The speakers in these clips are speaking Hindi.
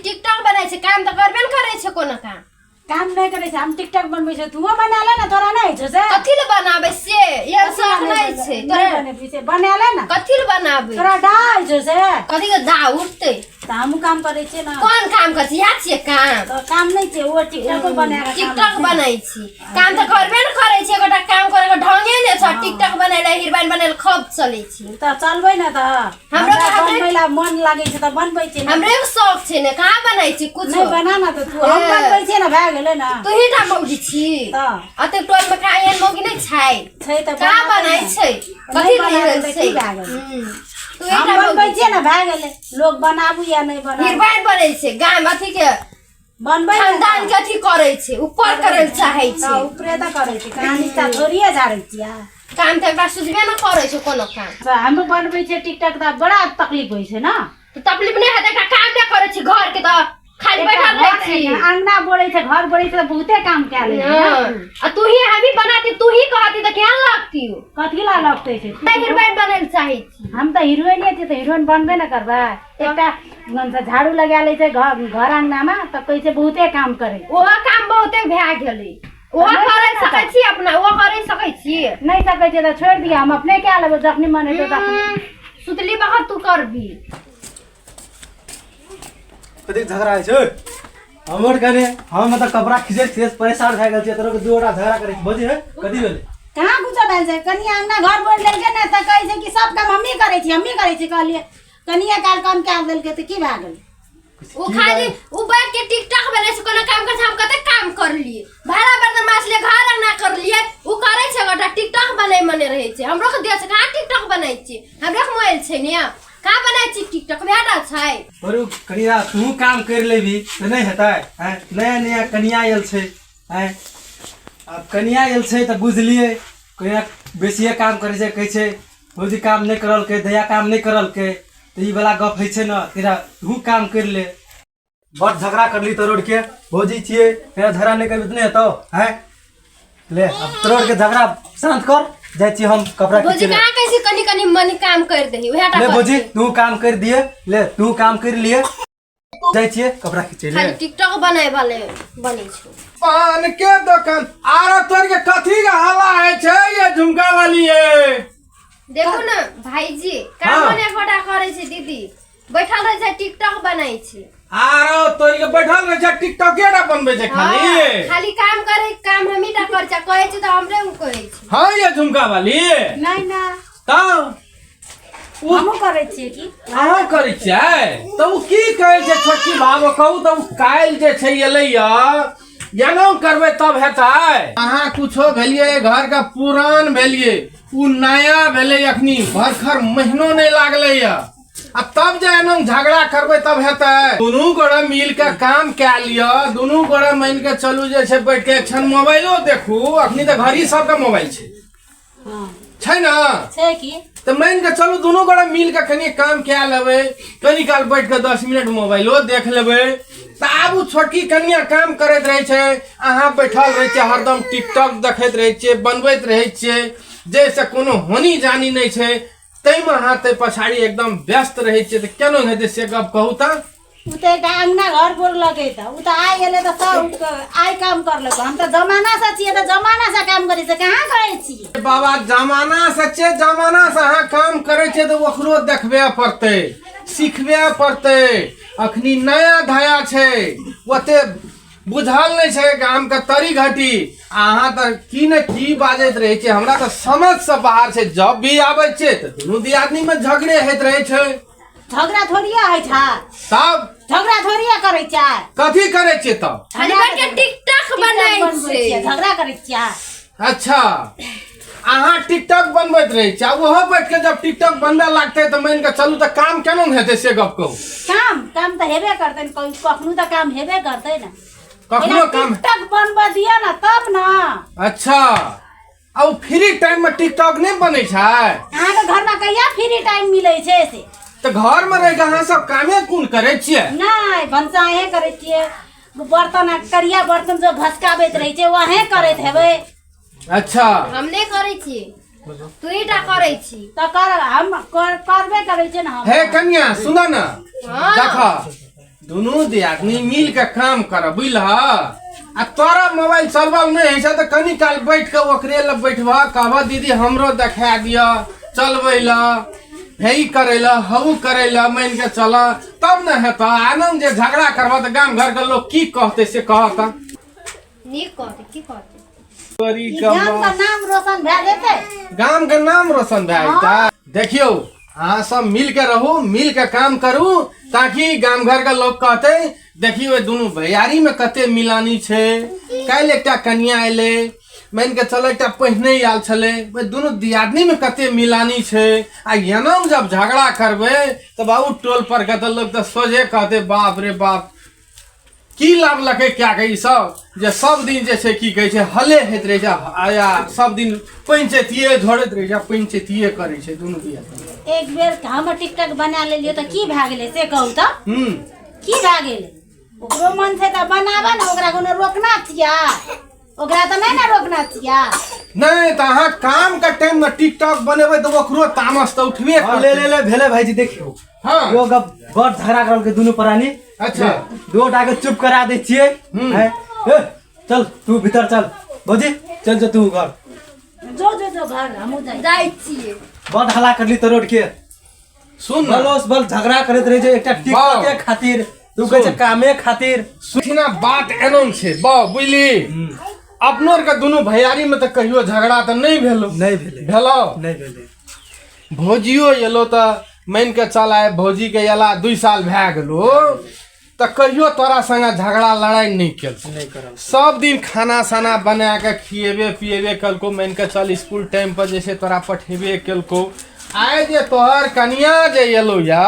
टिकटॉक बनाई छे काम तो करबे न करे छे कोनो काम नहीं करे छे हम टिकटॉक बनबै छे तू बना ले ना तोरा नहीं छे से कथि ले बनाबे से ये सब नहीं छे तोरा बने पीछे बना ले ना कथि ले बनाबे तोरा डाल छे से कथि के दा उठते त हम काम करे छे ना कोन काम कर छी या छे काम तो काम नहीं छे वो टिकटॉक बनाए टिकटॉक बनाई छी काम तो करबे न करे छे गोटा काम करे के ढंगे ने छ टिकटॉक बनाइले हिरबान बनाइले खूब चले छी त चलबै ना त हमरा बनबैला मन लागे छे त बनबै छे हमरे के शौक छे ने कहां बनाई छी कुछ नहीं बना ना त तू हम बनबै छे ना भा गेले ना तू ही टा मौगी छी त अते टोल में काहे मौगी नहीं छाई छै त का बनाई छै कथि ले छै तू हम बनबै छे ना भा गेले लोग बनाबू या नहीं बनाबू हिरबान बनै छै गाम अथि के बनबै खानदान के अथि करे छै ऊपर करे चाहे छै ऊपरे त करे छै कहानी त थोड़िए झाड़ै छिया काम त एकटा सुझबे न करे छै कोनो काम हम बनबै छे टिकटॉक त बड़ा तकलीफ होय छै ना तो तकलीफ नहीं है एकटा काम नहीं करे छी घर के त खाली बैठल रह छी अंगना बोले छे घर बोले छे बहुते काम के ले आ तू ही हम ही बनाती तू ही कहती त केहन लगती हो कथि ला लगते छे त हिरबान बनल चाहे छी हम त हीरोइन छे त हीरोइन बनबे न करबा एकटा झाड़ू लगा ले छे घर अंगना में त कहै छे बहुते काम करे ओ काम बहुते भै गेलै ओ करे सकै छी अपना ओ करे सकै छी नहीं सकै छे त छोड़ दिया हम अपने क्या लेबो जखनी मन हेतै तखनी सुतली बखत तू करबी कथि झगड़ा है छै हमर कने हम मतलब कपड़ा खींचे से परेशान भ गेल छै तोरा के दूटा झगड़ा करे बजे है कथि भेले कहां कुछ डाल छै कनिया अंगना घर बोल ले के ना त कहै छै कि सब काम हमी करे छी कहलिए कनिया काल काम के देल के त की भा गेल वो खाली उ बैठ के टिकटॉक बने से कोनो काम कर हम कते काम कर लिए भाड़ा बर्तन मास लिए घर ना कर लिए उ करे छै गोटा टिकटॉक बने मने रहे छै हमरो के दे छै कहां टिकटॉक बनाई छी हमरो के मोबाइल छै ने का बनाई छी टिकटॉक बेटा छै और कनिया तू काम कर लेबी त नहीं हेतै हैं नया नया कनिया आयल छै हैं अब कनिया आयल छै त बुझलिए कनिया बेसिए काम करे छै कहै छै भौजी काम नहीं करल के दया काम नहीं करल के त ई वाला गप है छै न तेरा तू काम कर ले बड़ झगड़ा कर ली तो रोड के भौजी छिए तेरा झगड़ा नहीं करबी त नहीं हेतौ हैं ले अब तोड़ के झगड़ा शांत कर जाय छी हम कपड़ा भौजी खींचे कहां कैसे कनी कनी मन काम कर दही ओहेटा ले भौजी तू काम कर दिए ले तू काम कर लिए जाय छी कपड़ा खींचे ले खाली टिकटॉक बनाए वाले बने छै पान के दुकान आरो तोर के कथी के हवा है छै ये झुमका वाली है देखो ना भाईजी काम बने गोटा करे छै दीदी बैठल रह छै टिकटॉक बनाई छै आरो तोर के बैठल रह छै टिकटॉकेरा बनबे छै खाली खाली काम करे काम हमी टा कर छै कहै छै त हमरे उ कहै छै हां ये झुमका वाली नहीं ना त हम करे छी की अहाँ करै छै त उ की कहै छै छोटकी बाबू कहू त उ काल जे छै एलै यानो करबे तब हेतै अहाँ कुछो भेलिए घर का पुरान भेलिए उ नया भेले अखनी भरखर महीनो नहीं लागले अब तब जे एनो झगड़ा करबे तब हेतै दुनू गोड़ा मिल के काम के लिया दुनू गोड़ा मान के चलू जे छै बैठ के क्षण मोबाइलो देखू अखनी त घरी सबके मोबाइल छै हां छै ना छै की तो मान के चलू दोनों गोड़ा मिल के कनी काम क्या लेबे कनी काल बैठ के 10 मिनट मोबाइलो देख लेबे त आब उ छोटकी कनिया काम करैत रहे छै अहाँ बैठल रहे छै हरदम टिकटॉक देखैत रहे छै बनबैत रहे छै जैसे कोनो हानि जानी नहीं छै तै में अहाँ ते पछाड़ी एकदम व्यस्त रहे छै त केनो हेतै से गप कहू त उ त एकटा अंगना घर बोल लगे त उ त आइ गेले त सब आइ काम कर ले हम त जमाना से छिए त जमाना से काम करे से कहां करे छी बाबा जमाना से छै जमाना से अहाँ काम करे छै त ओकरो देखबे पड़तै सीखबे पड़तै अखनी नया धाया छै ओते बुझल नहीं छै गाम के तरी घटी अहाँ त की न की बाजैत रहे छै हमरा त समझ से बाहर छै जब भी आबै छै त दुनू दियादनी में झगड़े होइत रहे छै झगड़ा थोड़िया है छा तब झगड़ा थोड़िया करे छै कथी करे छै तब खाली बैठ के टिकटॉक बनाई छै झगड़ा करे छै अच्छा अहाँ टिकटॉक बनबैत रहे छै ओहो बैठ के जब टिकटॉक बनबे लागतै त मान के चलू त काम केना हेतै से गप कहू काम त हेबे करतै कखनो त काम हेबे करतै ना कखनो काम टिकटॉक बनबा दिया ना तब ना अच्छा अब फ्री टाइम में टिकटॉक नहीं बने छै अहाँ के घर में कहिया फ्री टाइम मिले छै से तो घर में रह के अहाँ सब कामे कोन करे छिए नहीं भंसाहे करे छिए बर्तन करिया बर्तन जो घसकाबैत रहे छै वहे करैत हेबै अच्छा हम नहीं करे छी तू ही टा करे छी त कर हम करबे करे छै ना हम हे कन्या सुन ना हाँ। देखा दोनों दियादनी मिल के काम कर बुझलह। आ तोरा मोबाइल चलबल नहीं है तो कनी काल बैठ के ओकरे लग बैठबह, कहबह दीदी हमरो देखा दिया चलबै ला, हे करे ला हऊ करे ला, मान के चल, तब न हेता। आनंद जे झगड़ा करबह तो गांव घर के लोग की कहते से कहता। नीक कहते की कहते तोरी ई गाम का नाम रोशन भए जेतै। गांव के नाम रोशन भए जेतै। देखियो अहाँ सब मिल के रहू, मिल के काम करू, ताकि गांव घर के लोग कहते देखियो दोनों भैयारी में कते मिलानी छै। काल एकटा कन्या एले, मान के चल एकटा पहिने आयल छले, दोनों दियादनी में कते मिलानी छै। आ एनम जब झगड़ा करबे तो बाबू टोल पर के लोग तो सोझे कहते बाप रे बाप की लाभ लगे क्या कही सब जे सब दिन जैसे की कहे छै हले हेत रहे छै, आया सब दिन पंचायतिये झोड़त रहे छै, पंचायतिये करे छै दोनों दिया। एक बेर हम टिकटॉक बना लेलियो तो की भए गेलै से कहू तो। की भए गेलै? ओकरो मन छै त बनाबा न, ओकरा कोनो रोकना छिया? ओकरा त नहीं ना रोकना छिया। नहीं तो अहाँ काम के टाइम में टिकटॉक बनेबे तो ओकरो तामस तो उठबे ले ले ले भेले भाईजी देखियो। हाँ यो गप बड़ झगड़ा करल के दोनों प्राणी। अच्छा दो टाके चुप करा दे छिए। हैं ए, चल तू भीतर चल भौजी, चल जो तू घर। जो जो जो घर हमू जाई। जाइ छिए। बड़ हल्ला करली तो रोड के। सुन न, बलोस बल झगड़ा करत रहे जे एकटा टिकटॉक के खातिर, तू कहे छै कामे खातिर। सुखिना बात एनम छै बा बुझली। अपनोर के दोनों भैयारी में तो कहियो झगड़ा तो नहीं भेलो, नहीं भेले भेलो नहीं भेले। भौजियो एलो तो मान के चल आए, भौजी के एला 2 साल भए गेलो तो कहियो तोरा संगे झगड़ा लड़ाई नहीं केल। नहीं करल। सब दिन खाना साना बना के खिएबे पिएबे कलको, मान के चल स्कूल टाइम पर जैसे तोरा पठेबे केलको। आए जे तोहर कनिया जे एलो या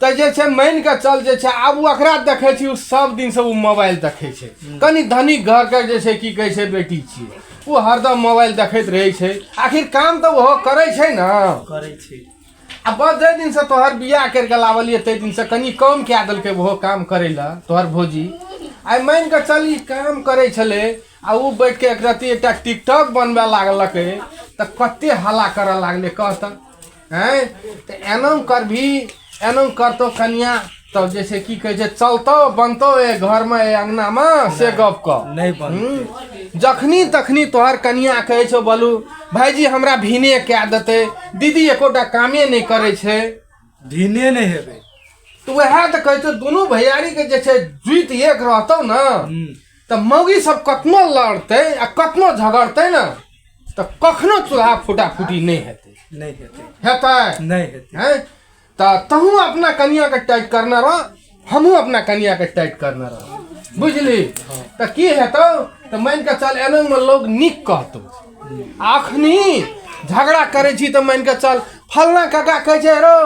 तो जे छै मान के चल जे छै आब ओकरा देखे छी सब दिन से मोबाइल देखे छै। कनी धनिक घर के जे छै की कहे छै बेटी छियै, वो हरदम मोबाइल देखैत रहे छै। आखिर काम तो वो करे छै ना, करे छी। आ बस जे दिन से तोहर बियाह करके लावलिए ते दिन से कनी कम क्या देलके वो काम करे ला तोहर भौजी। आई मान के चल ई काम करे छले आ उ बैठ के एक रति एकटा टिकटॉक बनबे लागलके त कते हल्ला करे लागले कहता हैं। त एनम कर भी एनम करतो कन्या तब जैसे की कहे छै चलतो बनतो ए घर में ए अंगना में से गप क नहीं बनते। जखनी तखनी तोहर कनिया कहे छो बोलू भाईजी हमरा भीने क्या देते, दीदी एकोटा कामे नहीं करे छै। भिने नहीं हेबे तो वह तो कहे छो दोनों भैयारी के जे छै जुइत एक रहतो ना तो मौगी सब कतनो लड़ते आ कतनो झगड़ते ना तो कखनो चूल्हा फूटा फूटी नहीं हेते। नहीं हेते हेते नहीं हेते। हैं तो तहू अपना कनिया के टाइट करना रह, हमू अपना कनिया के टाइट करना रह, बुझली। तो की हेतो तो मान के चल एना में लोग निक कहतो। अखनी झगड़ा करे छी तो मान के चल फलना काका कहे छै रो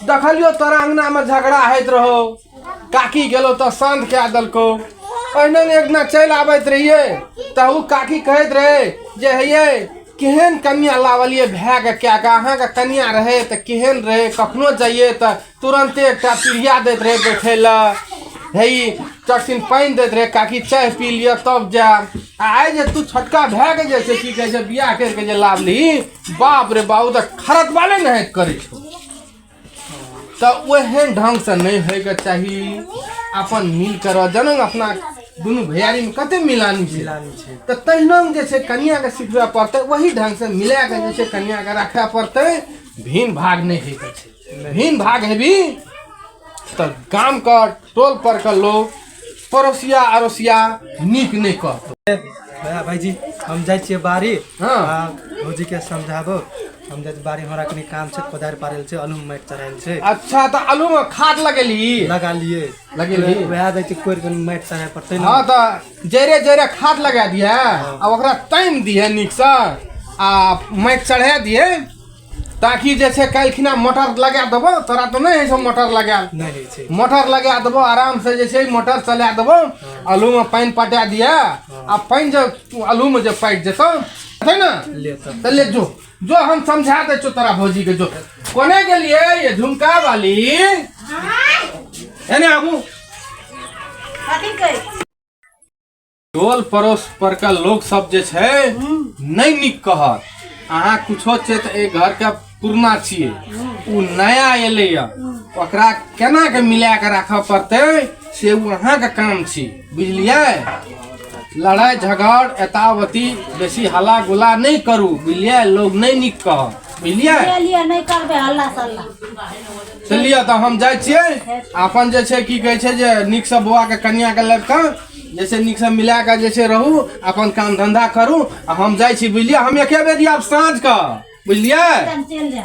देखलियो तोरा अंगना में झगड़ा हैत रहो, काकी गेलो तो शांत क्या दलको। अहिना एक दिन चल आबैत रहिए तो उ काकी कहत रहे जे हे केहन कन्या लावलिए भए के क्या का अहाँ के कन्या रहे तो केहन रहे, कखनो जाइए तो तुरंते एकटा पीढ़िया देत रहे बैठे ला, हे चटसिन पानी देत रहे काकी चाय पी लिया तब जा। आए जे तू छोटका भए के जैसे की कहे छै बियाह करके जे लावली बाप रे बाबू तो खरत वाले नहीं करे छो। तो वह ढंग से नहीं होके चाहिए। अपन मिल कर जनक अपना दोनों भैयारी में कते मिलानी छै तो तहिना जे छै कन्या के सिखबे पड़ते, वही ढंग से मिला के जे छै कन्या के रखे पड़ते। भीन भाग नहीं है छै, भीन भाग हेबी तो गांव का टोल पर का लोग पड़ोसिया अड़ोसिया नीक नहीं कहतो। भैया भाईजी हम जाय छियै बारी। हाँ भौजी के समझाबो। हम जाय बारी हमरा कनी काम छै, कोदार पारेल छै, आलू माटि चढ़ायल छै। अच्छा तो आलू में खाद लगेली लगा लिए लगेली वएह जाय छै कोर के माटि चढ़ाय पड़तै ना। हाँ तो जरे जरे खाद लगा दिए आ ओकरा टाइम दिए नीक से आ माटि चढ़ा दिए ताकि जैसे कलखिना मोटर लगा देबो। तोरा तो नहीं है सब मोटर लगा, नहीं छै मोटर लगा देबो आराम से जैसे मोटर चला देबो, आलू में पानी पटा दिया आ पानी जब आलू में जब पाइट जेतो है ना ले तो ले जो हम समझा दे तोरा भौजी के जो कोने के लिए ये झुमका वाली है ना आबू कथी कहे टोल पड़ोस पर का लोग सब जे छै नहीं निक कहत। अहाँ कुछो छै तो ए घर के पुरना छियै उ नया एलै ओकरा केना के मिला के राखऽ पड़तै से उ अहाँके काम छी बुझलियै। लड़ाई झगड़ एतावती बेसी हल्ला गुला नहीं करू बुझलियै, लोग नहीं नीक कह बुझलियै। लिए नहीं करबे हल्ला सल्ला। चलिए तो हम जाय छियै अपन जे छै की कहै छै जे नीक से बौआ के कन्या के लड़का जैसे नीक से मिला के जे छै रहू अपन काम धंधा करू आ हम जाय छी बुझलियै। हम एके बेर आब साँझ के बुझलियै। चल जा।